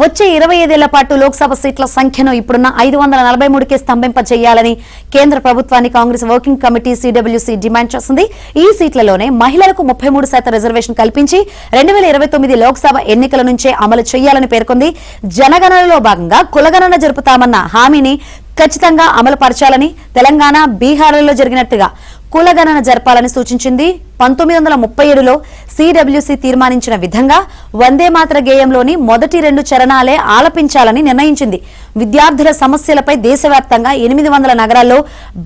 వచ్చే 25 ఏళ్ల పాటు లోక్సభ సీట్ల సంఖ్యను ఇప్పుడున్న 543కే స్తంభింపజేయాలని కేంద్ర ప్రభుత్వాన్ని Congress working committee CWC demand చేసింది. ఈ సీట్లలోనే మహిళలకు 33% రిజర్వేషన్ కల్పించి 2029 లోక్సభ ఎన్నికల నుంచే అమలు చేయాలని పేర్కొంది. జనగణనలో భాగంగా కులగణన జరుపుతామన్న హామీని ఖచ్చితంగా అమలు పరచాలని, తెలంగాణ, బీహార్లలో జరిగినట్టుగా కులగణన జరపాలని సూచించింది. 1937లో సిడబ్ల్యూసీ తీర్మానించిన విధంగా వందే మాతర గేయంలోని మొదటి 2 చరణాలే ఆలపించాలని నిర్ణయించింది. విద్యార్థుల సమస్యలపై దేశవ్యాప్తంగా 800 నగరాల్లో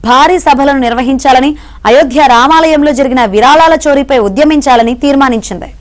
భారీ సభలను నిర్వహించాలని, అయోధ్య రామాలయంలో జరిగిన విరాళాల చోరీపై ఉద్యమించాలని తీర్మానించింది.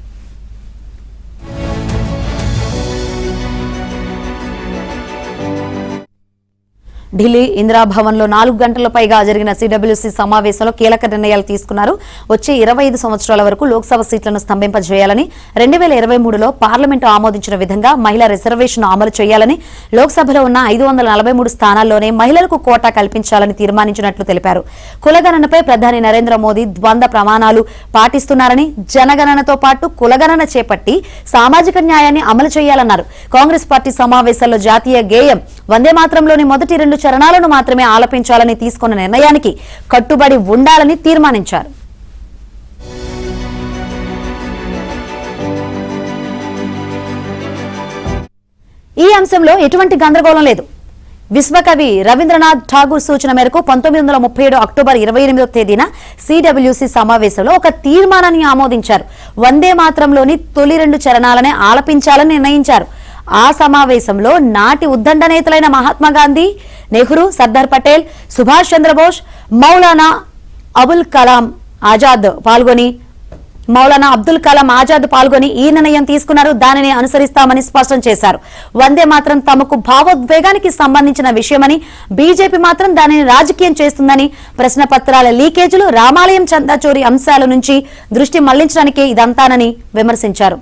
ఢిల్లీ ఇందిరాభవన్ లో 4 గంటల పైగా జరిగిన సిడబ్ల్యూసీ సమావేశంలో కీలక నిర్ణయాలు తీసుకున్నారు. వచ్చే 25 సంవత్సరాల వరకు లోక్సభ సీట్లను స్తంభింపజేయాలని, 2023లో పార్లమెంటు ఆమోదించిన విధంగా మహిళా రిజర్వేషన్ అమలు చేయాలని, లోక్సభలో ఉన్న 543 స్థానాల్లోనే మహిళలకు కోటా కల్పించాలని తీర్మానించినట్లు తెలిపారు. కులగణనపై ప్రధాని నరేంద్ర మోదీ ద్వంద్వ ప్రమాణాలు పాటిస్తున్నారని, జనగణనతో పాటు కులగణన చేపట్టి సామాజిక న్యాయాన్ని అమలు చేయాలన్నారు. కాంగ్రెస్ పార్టీ సమావేశాల్లో జాతీయ గేయం వందే మాతరంలోని మొదటి 2 చరణాలను మాత్రమే ఆలపించాలని తీసుకున్న నిర్ణయానికి కట్టుబడి ఉండాలని తీర్మానించారు. ఈ అంశంలో ఎటువంటి గందరగోళం లేదు. విశ్వకవి రవీంద్రనాథ్ ఠాగూర్ సూచన మేరకు 1937 అక్టోబర్ 28వ తేదీన సిడబ్ల్యూసీ సమావేశంలో ఒక తీర్మానాన్ని ఆమోదించారు. వందే మాతరంలోని తొలి 2 చరణాలనే ఆలపించాలని నిర్ణయించారు. ఆ సమావేశంలో నాటి ఉద్దండ నేతలైన మహాత్మా గాంధీ, నెహ్రూ, సర్దార్ పటేల్, సుభాష్ చంద్రబోస్, మౌలానా అబుల్ కలాం ఆజాద్ పాల్గొని ఈ నిర్ణయం తీసుకున్నారు. దానిని అనుసరిస్తామని స్పష్టం చేశారు. వందే మాత్రం తమకు భావోద్వేగానికి సంబంధించిన విషయమని, బీజేపీ మాత్రం దానిని రాజకీయం చేస్తుందని, ప్రశ్న పత్రాల లీకేజీలు, రామాలయం చందా చోరీ అంశాల నుంచి దృష్టి మళ్లించడానికే ఇదంతానని విమర్శించారు.